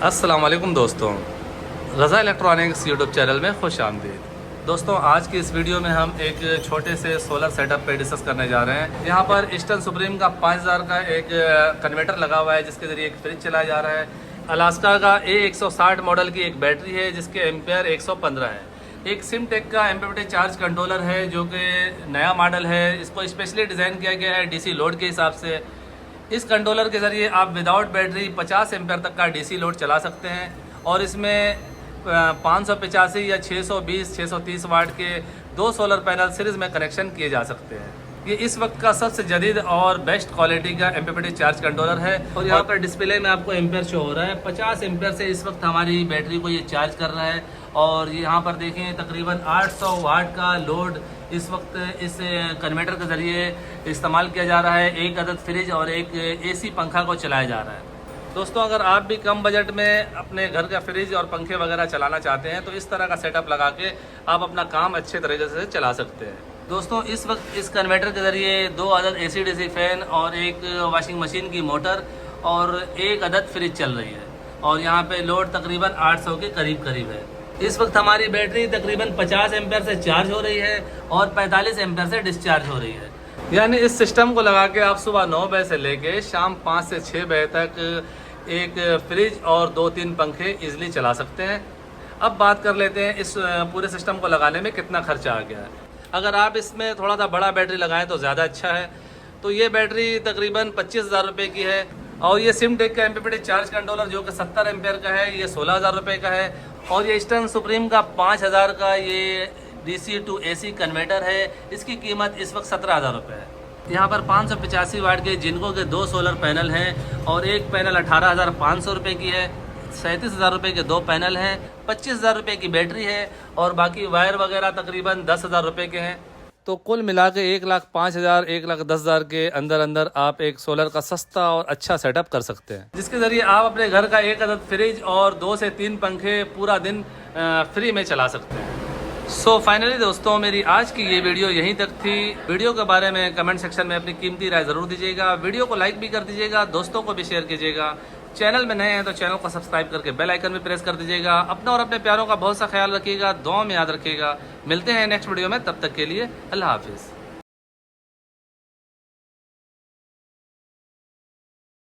अस्सलाम वालेकुम दोस्तों, रज़ा इलेक्ट्रॉनिक्स यूट्यूब चैनल में खुश आमदीद। दोस्तों, आज की इस वीडियो में हम एक छोटे से सोलर सेटअप पे डिस्कस करने जा रहे हैं। यहाँ पर ईस्टर्न सुप्रीम का 5000 का एक कन्वर्टर लगा हुआ है जिसके ज़रिए एक फ्रिज चलाया जा रहा है। अलास्का का A160 मॉडल की एक बैटरी है जिसके एम्पेयर 115 है। एक सिमटेक का एमपीपीटी चार्ज कंट्रोलर है जो कि नया मॉडल है। इसको स्पेशली डिज़ाइन किया गया है डीसी लोड के हिसाब से। इस कंट्रोलर के ज़रिए आप विदाउट बैटरी 50 एम्पेयर तक का डीसी लोड चला सकते हैं और इसमें 585 या 620 630 वाट के 2 सोलर पैनल सीरीज़ में कनेक्शन किए जा सकते हैं। ये इस वक्त का सबसे जदीद और बेस्ट क्वालिटी का एमपीपीटी चार्ज कंट्रोलर है और यहाँ पर डिस्प्ले में आपको एम्पेयर शो हो रहा है। 50 एम्पेयर से इस वक्त हमारी बैटरी को ये चार्ज कर रहा है और यहाँ पर देखें तकरीबन 800 वाट का लोड इस वक्त इस कन्वर्टर के ज़रिए इस्तेमाल किया जा रहा है। एक अदद फ्रिज और एक एसी पंखा को चलाया जा रहा है। दोस्तों, अगर आप भी कम बजट में अपने घर का फ्रिज और पंखे वगैरह चलाना चाहते हैं तो इस तरह का सेटअप लगा के आप अपना काम अच्छे तरीके से चला सकते हैं। दोस्तों, इस वक्त इस कन्वर्टर के ज़रिए 2 अदद AC DC फैन और एक वॉशिंग मशीन की मोटर और एक अदद फ्रिज चल रही है और यहाँ पे लोड तकरीबन 800 के करीब है। इस वक्त हमारी बैटरी तकरीबन 50 एम्पेयर से चार्ज हो रही है और 45 एम्पेयर से डिस्चार्ज हो रही है। यानी इस सिस्टम को लगा के आप सुबह 9 बजे से लेके शाम 5 से 6 बजे तक एक फ्रिज और 2-3 पंखे इजीली चला सकते हैं। अब बात कर लेते हैं इस पूरे सिस्टम को लगाने में कितना खर्चा आ गया है। अगर आप इसमें थोड़ा सा बड़ा बैटरी लगाएं तो ज़्यादा अच्छा है। तो ये बैटरी तकरीबन 25,000 रुपये की है और ये सिमटेक का एमपीपीटी चार्ज कंट्रोलर जो कि 70 एम्पेयर का है ये 16,000 रुपये का है और ये ईस्टर्न सुप्रीम का 5,000 का ये DC to AC कन्वर्टर है। इसकी कीमत इस वक्त 17,000 रुपये है। यहाँ पर 585 वाट के जिनको के 2 सोलर पैनल हैं और एक पैनल 18,500 रुपये की है। 37,000 रुपये के 2 पैनल हैं। 25,000 रुपये की बैटरी है और बाकी वायर वगैरह तकरीबन 10,000 रुपये के हैं। तो कुल मिला के 1,05,000 1,10,000 के अंदर आप एक सोलर का सस्ता और अच्छा सेटअप कर सकते हैं जिसके ज़रिए आप अपने घर का एक अदद फ्रिज और 2 से 3 पंखे पूरा दिन फ्री में चला सकते हैं। सो फाइनली दोस्तों, मेरी आज की ये वीडियो यहीं तक थी। वीडियो के बारे में कमेंट सेक्शन में अपनी कीमती राय ज़रूर दीजिएगा। वीडियो को लाइक भी कर दीजिएगा, दोस्तों को भी शेयर कीजिएगा। चैनल में नए हैं तो चैनल को सब्सक्राइब करके बेल आइकन भी प्रेस कर दीजिएगा। अपना और अपने प्यारों का बहुत सा ख्याल रखिएगा, दुआ में याद रखिएगा। मिलते हैं नेक्स्ट वीडियो में, तब तक के लिए अल्लाह हाफिज़।